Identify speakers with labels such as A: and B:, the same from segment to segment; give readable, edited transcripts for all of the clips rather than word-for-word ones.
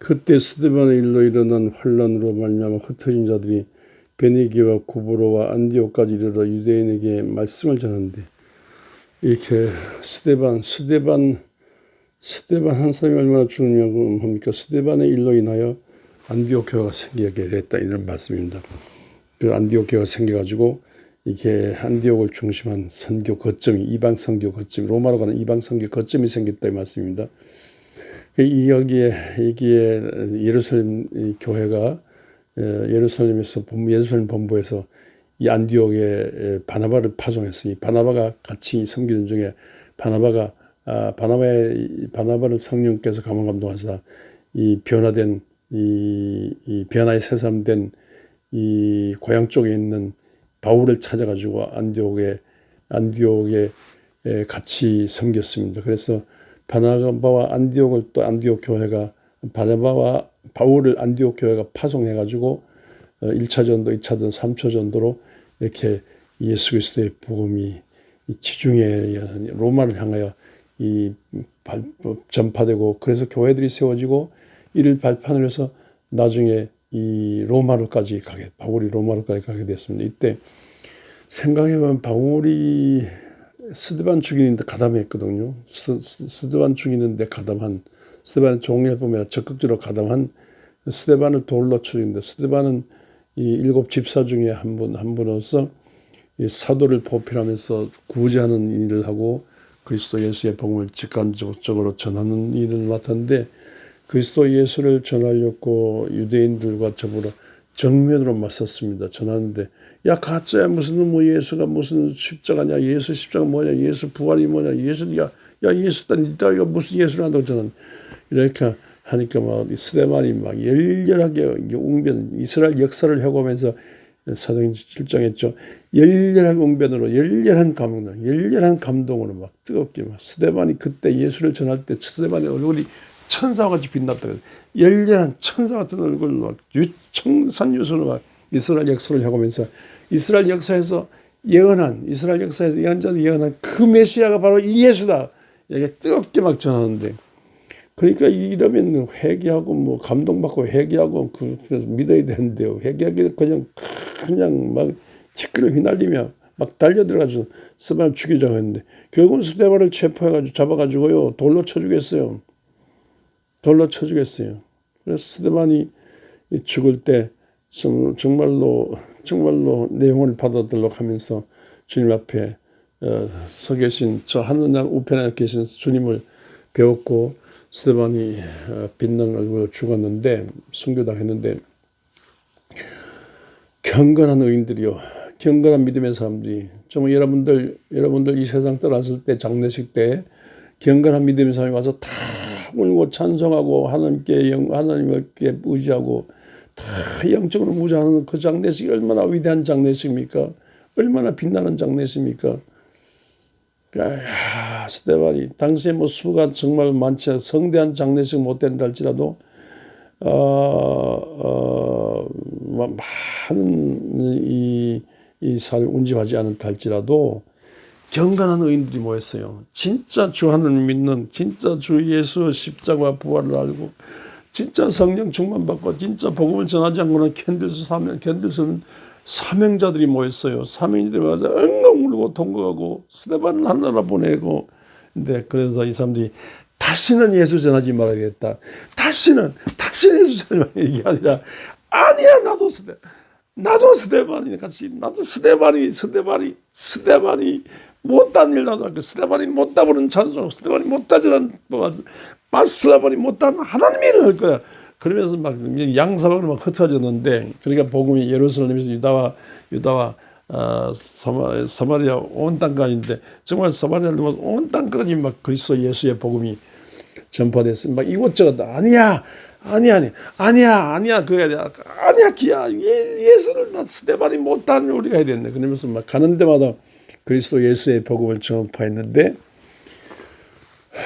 A: 그때 스데반의 일로 일어난 환란으로 말미암아 흩어진 자들이 베니게와 구브로와 안디옥까지 이르러 유대인에게 말씀을 전하는데, 이렇게 스데반 한 사람이 얼마나 중요한 겁니까? 스데반의 일로 인하여 안디옥 교회가 생기게 됐다, 이런 말씀입니다. 그 안디옥 교회가 생겨가지고 이게 안디옥을 중심한 선교 거점이, 이방 선교 거점, 로마로 가는 이방 선교 거점이 생겼다, 이 말씀입니다. 여기에 예루살렘 교회가 예루살렘 본부에서 이 안디옥에 바나바를 파송했으니, 바나바가 같이 섬기는 중에 바나바를 성령께서 감화감동하사 이 변화된 이 변화의 새삼된 이 고향 쪽에 있는 바울을 찾아가지고 안디옥에 같이 섬겼습니다. 그래서 바나바와 안디옥을 또 안디옥 교회가 바나바와 바울을 안디옥 교회가 파송해가지고 1차 전도, 2차 전도, 3차 전도로 이렇게 예수 그리스도의 복음이 지중해 로마를 향하여 전파되고, 그래서 교회들이 세워지고 이를 발판으로 해서 나중에 바울이 로마로까지 가게 됐습니다. 이때 생각해보면 바울이 스데반 죽이는데 가담했거든요. 스데반 죽이는데 가담한, 스데반의 종례 보면 적극적으로 가담한 스데반을 돌로 쳐주는데, 스데반은 이 7 집사 중에 한 분으로서 이 사도를 보필하면서 구제하는 일을 하고 그리스도 예수의 복음을 직간접적으로 전하는 일을 맡았는데, 그리스도 예수를 전하려고 유대인들과 더불어 정면으로 맞섰습니다. 전하는데, 야 가짜야, 무슨 뭐 예수가 무슨 십자가냐, 예수 십자가 뭐냐, 예수 부활이 뭐냐, 예수야 예수다, 이거 무슨 예수를 한다고 저는 이렇게 하니까 막 스데반이 막 열렬하게 웅변, 이스라엘 역사를 회고하면서 사도행전 7장했죠. 열렬한 웅변으로, 열렬한 감동으로 막 뜨겁게 막 스데반이 그때 예수를 전할 때 스데반의 얼굴이 천사와 같이 빛났다. 열렬한 천사 같은 얼굴로 막 유청산유수로 막 이스라엘 역사를 하고면서 이스라엘 역사에서 예언한 예언자들이 예언한 그 메시아가 바로 이 예수다, 이렇게 뜨겁게 막 전하는데, 그러니까 이러면 회개하고 뭐 감동받고 회개하고 그래서 믿어야 되는데요. 회개하기는 그냥 막 티끌을 휘날리며 막 달려들어가지고 스데반을 죽이자고 했는데, 결국은 스데반을 체포해가지고 잡아가지고요 돌로 쳐주겠어요. 그래서 스데반이 죽을 때 정말로 내 영혼을 받아들도록 하면서 주님 앞에 서 계신 저 하늘 우편에 계신 주님을 배웠고, 스데반이 빛나는 얼굴로 죽었는데, 순교당했는데, 경건한 의인들이요, 경건한 믿음의 사람들이, 정말 여러분들 이 세상 떠났을 때 장례식 때 경건한 믿음의 사람이 와서 다 울고 찬송하고 하나님을 의지하고 다 영적으로 무장하는 그 장례식이 얼마나 위대한 장례식입니까? 얼마나 빛나는 장례식입니까? 스데반이 당시에 뭐 수가 정말 많지 않은 성대한 장례식 못 된다 할지라도 많은 이 사람이 운집하지 않았다 할지라도 경건한 의인들이 모였어요. 진짜 주 하나님 믿는, 진짜 주 예수 십자가 부활을 알고 진짜 성령 충만받고 진짜 복음을 전하지 않고는 견딜 수 없는 사명자들이 모였어요. 사명자들이 모여서 엉엉 울고 통곡하고 스데반을 하나라 보내고, 근데 그래서 이 사람들이 다시는 예수 전하지 말아야겠다. 다시는 예수 전하지 말아야, 이게 아니라 아니야, 나도 스데반이 같이, 나도 스데반이 못한 일 나도 할게. 스데반이 못다 부른 찬송, 스데반이 못다 전한 스데반이 못한 하나님 일을 할 거야. 그러면서 막 양사방으로 막 흩어졌는데, 그러니까 복음이 예루살렘에서 유다와 사마리아 온 땅까지인데, 정말 사마리아를 온 땅까지 막 그리스도 예수의 복음이 전파됐어. 막 이것저것 아니야 기야, 예수를 다 스데반이 못한 우리가 해야 되는데, 그러면서 막 가는 데마다 그리스도 예수의 복음을 전파했는데,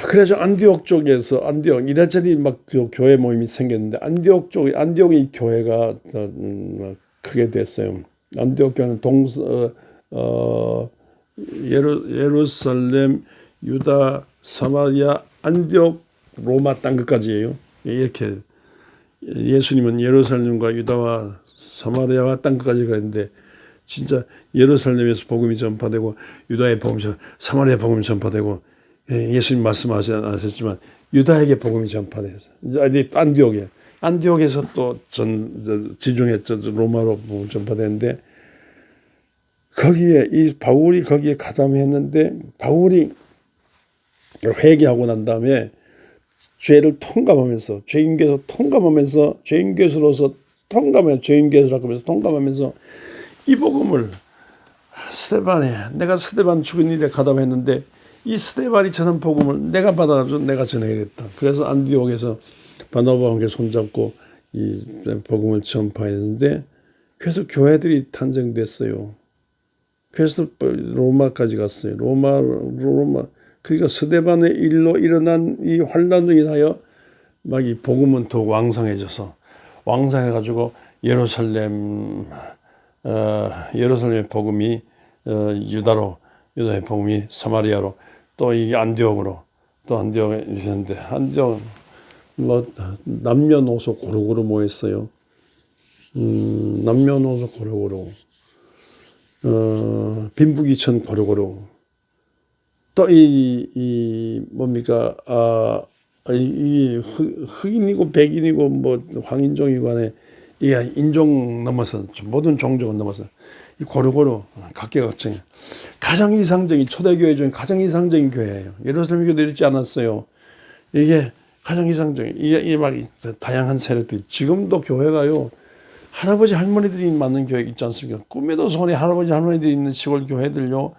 A: 그래서 안디옥 쪽에서 이래저래 막 교회 모임이 생겼는데, 안디옥의 교회가 크게 됐어요. 안디옥 교회는 예루살렘, 유다, 사마리아, 안디옥, 로마 땅 끝까지예요. 이렇게 예수님은 예루살렘과 유다와 사마리아와 땅끝까지 가는데 진짜 예루살렘에서 복음이 전파되고 유다의 복음이 사마리아 복음이 전파되고 예수님 말씀하셨지만 유다에게 복음이 전파돼서 이제 안디옥에서 또 지중해 로마로 복음 전파되는데 거기에 이 바울이 거기에 가담했는데 바울이 회개하고 난 다음에 죄를 통감하면서 죄인교수로서 통감하면서 이 복음을 내가 스데반 죽은 일에 가담했는데 이 스데반이 전한 복음을 내가 받아가지고 내가 전해야겠다. 그래서 안디옥에서 바나바와 함께 손잡고 이 복음을 전파했는데 그래서 교회들이 탄생됐어요. 그래서 로마까지 갔어요. 로마 그러니까 스데반의 일로 일어난 이 환란으로 인하여 막 이 복음은 더 왕성해가지고 예루살렘의 복음이 유다의 복음이 사마리아로 또 이 안디옥에 있었는데 안디옥 남녀노소 고루고루 모였어요. 남녀노소 고루고루 빈부귀천 고루고루 또 뭡니까 이 흑인이고 백인이고 뭐 황인종이고 간에 이 인종 넘어서 모든 종족은 넘어서 이 고루고루 각계각층 가장 이상적인 초대교회 중에 가장 이상적인 교회예요. 예루살렘 교회도 이렇지 않았어요. 이게 가장 이상적인 이게 막 다양한 세력들이 지금도 교회가요 할아버지 할머니들이 많은 교회 있지 않습니까? 꿈에도 손에 할아버지 할머니들이 있는 시골 교회들요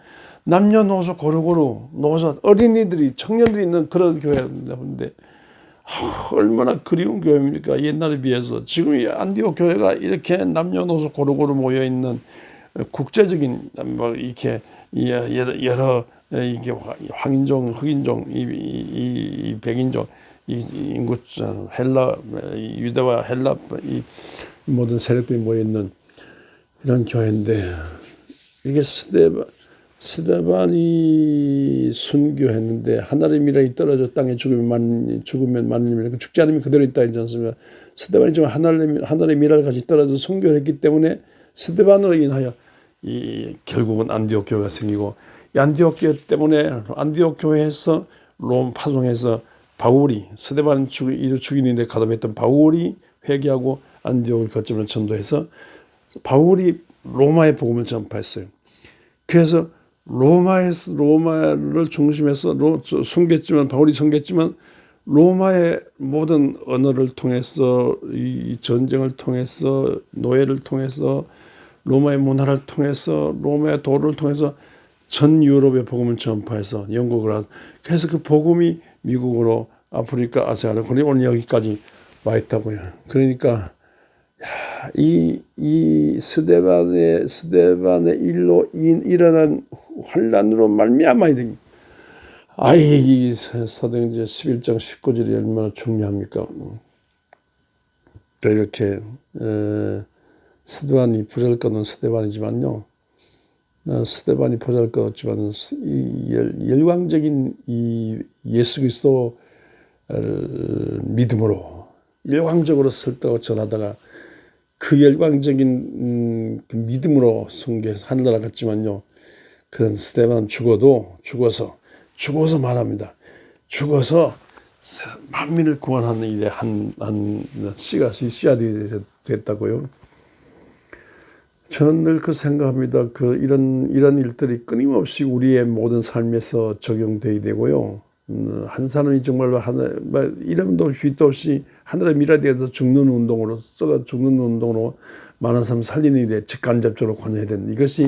A: 남녀노소 고루고루 노소 어린이들이 청년들이 있는 그런 교회인데 얼마나 그리운 교회입니까? 옛날에 비해서 지금 이 안디옥 교회가 이렇게 남녀노소 고루고루 모여 있는 국제적인 뭐 이렇게 여러 이게 황인종, 흑인종, 이 백인종, 이 인구 헬라, 유대와 헬라 이 모든 세력들이 모여 있는 이런 교회인데 이게 스데반이 순교했는데 하늘의 미랄이 떨어져 땅에 죽으면 만일이면 죽지 않으면 그대로 있다 했지 않습니까? 스데반이 지금 하늘의 미랄 같이 떨어져 순교를 했기 때문에 스데반으로 인하여 이 결국은 안디옥 교회가 생기고 이 안디옥 교회 때문에 안디옥 교회에서 롬 파송해서 바울이 스데반 죽이는데 가담했던 바울이 회개하고 안디옥을 거점으로 전도해서 바울이 로마의 복음을 전파했어요. 그래서 로마를 중심해서 바울이 숨겼지만 로마의 모든 언어를 통해서 이 전쟁을 통해서 노예를 통해서 로마의 문화를 통해서 로마의 도를 통해서 전 유럽의 복음을 전파해서 영국을 그래서 그 복음이 미국으로 아프리카 아시아로 그리고 오늘 여기까지 와 있다고요. 그러니까 이 스데반의 일로 일어난 환란으로 말미암아 이 사도행전 11장 19절이 얼마나 중요합니까? 이렇게 스데반이 보잘것없는 스데반이지만요. 스데반이 보잘것없지만 열광적인 이 예수 그리스도 믿음으로 열광적으로 설득하고 전하다가 그 열광적인 그 믿음으로 선교해서 하늘나라 갔지만요. 그런 스데반 죽어서 말합니다. 죽어서 만민을 구원하는 일에 한 씨앗이 됐다고요. 저는 늘 그 생각합니다. 이런 일들이 끊임없이 우리의 모든 삶에서 적용되어야 되고요. 한 사람이 정말로 이름도 없이 휘도 없이 하늘의 미라디에서 죽는 운동으로 많은 사람 살리는 일에 직간접적으로 관여해야 되는 이것이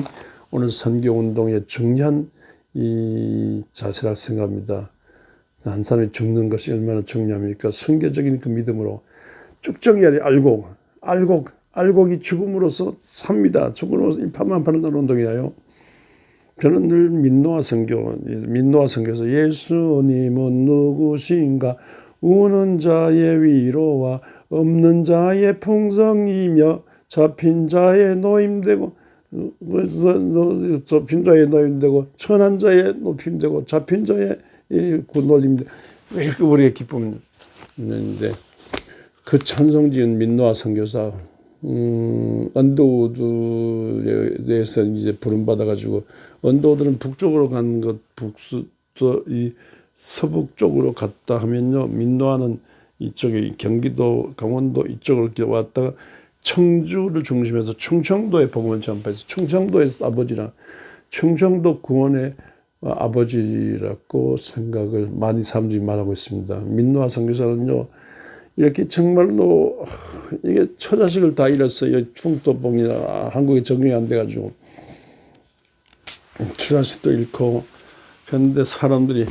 A: 오늘 선교 운동의 중요한 이 자세라고 생각합니다. 한 사람이 죽는 것이 얼마나 중요합니까? 선교적인 그 믿음으로 쭉정이 알곡이 죽음으로써 삽니다. 죽음으로써 일파만 파는 운동이에요. 저는 늘 민노아 선교에서 예수님은 누구신가 우는 자의 위로와 없는 자의 풍성이며 잡힌 자의 노임되고 천한 자의 높임되고 잡힌 자의 굿놀림되고 왜 이렇게 우리의 기쁨인데 그 찬송 지은 민노아 선교사, 언더우드에서 이제 부름받아가지고, 언더우드는 북쪽으로 간 것, 이 서북 쪽으로 갔다 하면요, 민노아는 이쪽에 경기도, 강원도 이쪽으로 이렇게 왔다가 청주를 중심해서 충청도에 복음을 전파해서 충청도의 아버지랑 충청도 구원의 아버지라고 생각을 많이 사람들이 말하고 있습니다. 민노아 선교사는요, 이렇게 정말로 이게 처자식을 다 잃었어요. 풍토병이나 한국에 적응이 안 돼가지고 처자식도 잃고. 그런데 사람들이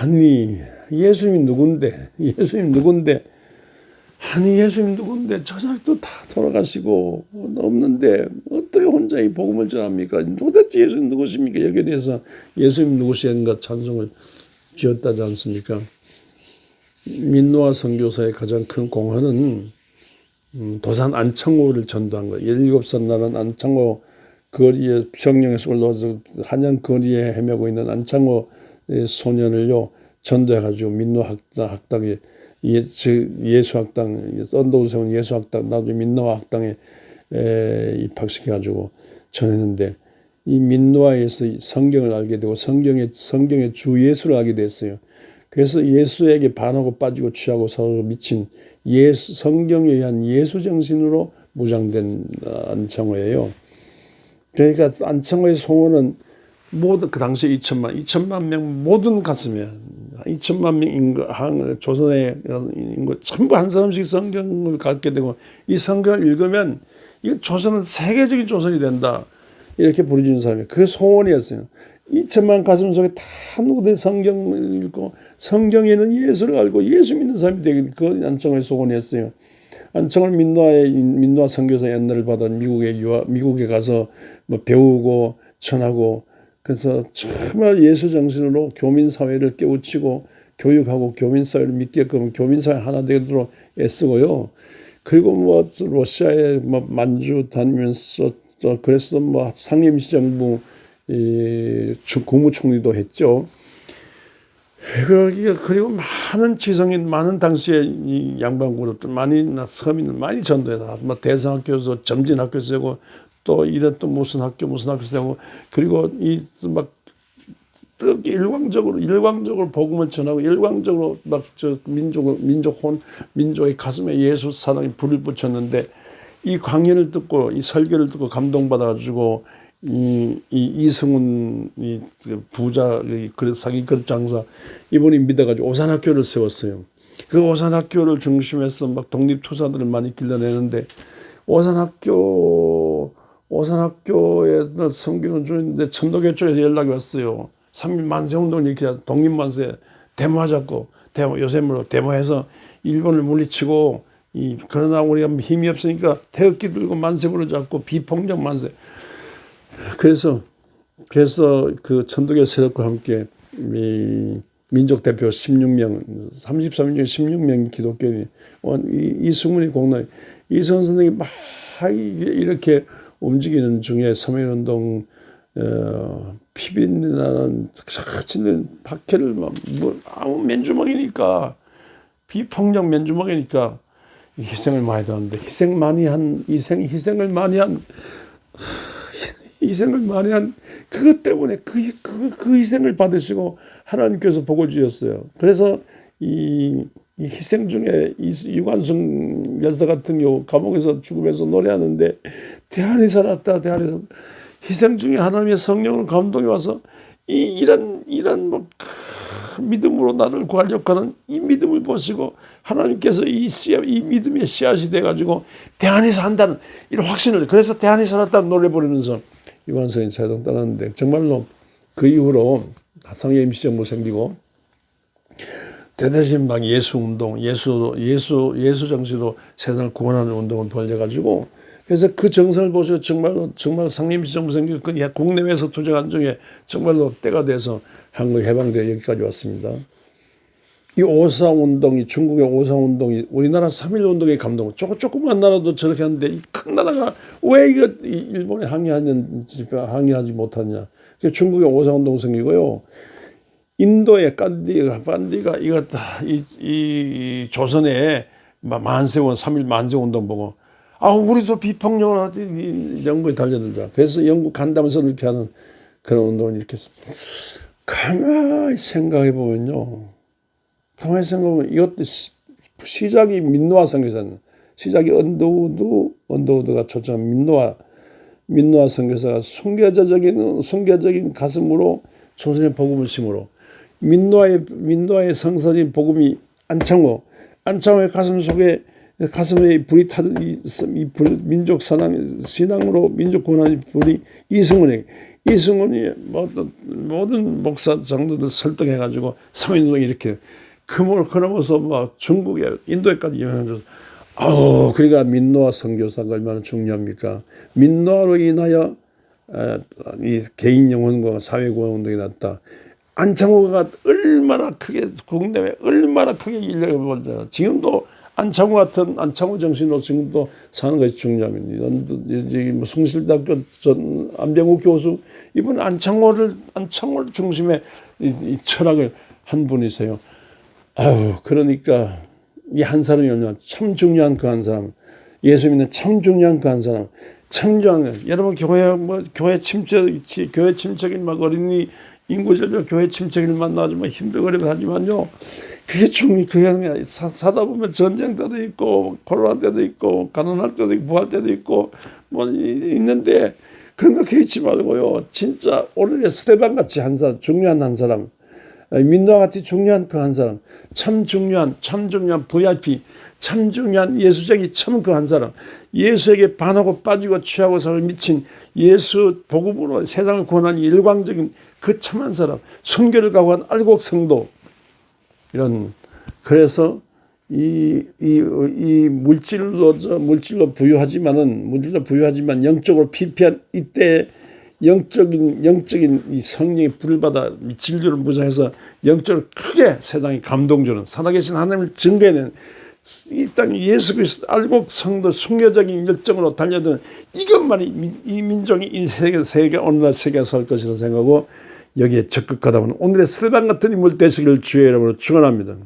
A: 아니 예수님이 누군데, 예수님 누군데, 아니 예수님 누군데 처자식도 다 돌아가시고 없는데 어떻게 혼자 이 복음을 전합니까? 도대체 예수님 누구십니까? 여기에 대해서 예수님 누구신가 찬송을 지었다지 않습니까? 민노아 선교사의 가장 큰 공헌은 도산 안창호를 전도한 거예요. 17살 나는 안창호 거리에 성령에서 올라와서 한양 거리에 헤매고 있는 안창호 소년을요 전도해가지고 민노아 학당에 예수학당, 언더우드 세운 예수학당, 나중에 민노아 학당에 입학시켜가지고 전했는데, 이 민노아에서 성경을 알게 되고 성경의 주 예수를 알게 됐어요. 그래서 예수에게 반하고 빠지고 취하고 서로 미친 성경에 의한 예수 정신으로 무장된 안창호예요. 그러니까 안창호의 소원은 모두 그 당시 2천만 명 모든 가슴에 2천만 명 인구, 조선의 인구 전부 한 사람씩 성경을 갖게 되고 이 성경을 읽으면 이 조선은 세계적인 조선이 된다. 이렇게 부르짖는 사람이 그 소원이었어요. 2천만 가슴 속에 다 누구든 성경을 읽고 성경에는 예수를 알고 예수 믿는 사람이 되길, 그 안창호의 소원이었어요. 안창호는 민노아 선교사 연례를 받아 미국에 가서 뭐 배우고 전하고, 그래서 정말 예수 정신으로 교민 사회를 깨우치고 교육하고 교민 사회를 믿게끔 교민 사회 하나 되도록 애쓰고요. 그리고 뭐 러시아에 뭐 만주 다니면서 그래서 뭐 상임시정부 국무총리도 했죠. 그리고 많은 지성인, 많은 당시에 이 양반 그룹들, 많이 서민들 많이 전도해서 뭐 대성학교에서 점진학교에서 되고 또 이런 또 무슨 학교에서 되고, 그리고 이 막 일광적으로 복음을 전하고 일광적으로 막 저 민족의 가슴에 예수 사랑이 불을 붙였는데, 이 강연을 듣고 이 설교를 듣고 감동받아가지고 이승훈 부자 사기 그릇 장사 이분이 믿어가지고 오산학교를 세웠어요. 그 오산학교를 중심해서 막 독립투사들을 많이 길러내는데, 오산학교에 성경을 주는데 천도교 쪽에서 연락이 왔어요. 3일 만세운동 이렇게 독립만세 데모하자고, 요새물로 데모해서 일본을 물리치고, 그러나 우리가 힘이 없으니까 태극기 들고 만세 부르자고, 비폭력 만세. 그래서 그 천도교 세력과 함께 민족 대표 16명, 33명 중에 16명 기독교인이 이승훈이 공로에, 이승훈 선생님이 막 이렇게 움직이는 중에 서민운동 피비린내나는 치는 박해를 아무 맨주먹이니까, 비폭력 맨주먹이니까 희생을 많이 하는데, 희생을 많이 한 그것 때문에 그 희생을 받으시고 하나님께서 복을 주셨어요. 그래서 이 희생 중에 유관순 열사 같은 경우 감옥에서 죽으면서 노래하는데, 대안이 살았다, 대안이 희생 중에 하나님의 성령으로 감동이 와서 이런 뭐 믿음으로 나를 구하려고 하는 이 믿음을 보시고 하나님께서 이 믿음의 씨앗이 돼가지고 대안에서 한다는 이런 확신을, 그래서 대안이 살았다는 노래 부르면서 유관순이 세상 떠났는데, 정말로 그 이후로 상해 임시정부 생기고 대대신 막 예수운동, 예수 정신으로 세상을 구원하는 운동을 벌려가지고, 그래서 그 정성을 보시고 정말 상해 임시정부 생기고 국내외에서 투쟁한 중에 정말로 때가 돼서 한국 해방되어 여기까지 왔습니다. 이 오사운동이, 중국의 오사운동이 우리나라 3.1운동의 감동, 조그만 나라도 저렇게 하는데 이 큰 나라가 왜 이거 일본에 항의하지 못하냐. 중국의 오사운동 생기고요. 인도의 깐디가 이거 이 조선에 만세운 3일 만세운동 보고 우리도 비폭력을 영국에 달려들자. 그래서 영국 간다면서 이렇게 하는 그런 운동을 일으켰어. 가만히 생각해 보면요. 가만히 생각해 보면 이것도 시작이 민노아 선교사는 시작이 언더우드가 초청한 민노아 선교사가 순교적인 가슴으로 조선의 복음을 심으로 민노아의 성서인 복음이 안창호의 가슴에 불이 타던 이 민족 신앙으로 민족 권한의 불이 이승훈이 모든 목사 장로들 설득해가지고 3.1운동 이렇게 그러면서 막 중국에 인도에까지 영향을 줬어. 그러니까 민노아 선교사가 얼마나 중요합니까? 민노아로 인하여 이 개인 영혼과 사회 공헌 운동이 났다. 안창호가 얼마나 크게 국내에 얼마나 크게 인력을 벌잖아. 지금도 안창호 같은 안창호 정신으로 지금도 사는 것이 중요합니다. 뭐 숭실대학교 전 안병욱 교수 이분 안창호를 중심에 이 철학을 한 분이세요. 그러니까 이 한 사람이 얼마나 참 중요한 그 한 사람, 예수 믿는 참 중요한 그 한 사람, 참 중요한 여러분 교회 침체인 막 어린이 인구절벽 교회 침체를 만나지만 힘들거리면 하지만요. 그게 사다 보면 전쟁 때도 있고 코로나 때도 있고 가난할 때도 있고 부할 때도 있고 뭐 있는데 그런 거 개의치 말고요. 진짜 오늘의 스테반 같이 한 사람, 중요한 한 사람, 민노아 같이 중요한 그 한 사람, 참 중요한 VIP, 참 중요한 예수적이 참 그 한 사람, 예수에게 반하고 빠지고 취하고 살을 미친 예수 복음으로 세상을 구원한 일광적인 그 참한 사람, 순교를 각오한 알곡 성도, 이런 그래서 이 물질로 부유하지만 영적으로 피폐한 이때 영적인 이 성령의 불을 받아 진리를 무장해서 영적으로 크게 세상에 감동 주는 살아계신 하나님을 증거해내는 이 땅 예수 그리스도 알곡 성도 순교적인 열정으로 달려드는 이것만이 이 민족이 이 세계 오늘날 세계가 설 것이라 생각하고 여기에 적극하다 보면 오늘의 스테반 같은 인물 되시기를 주의 이름으로 축원합니다.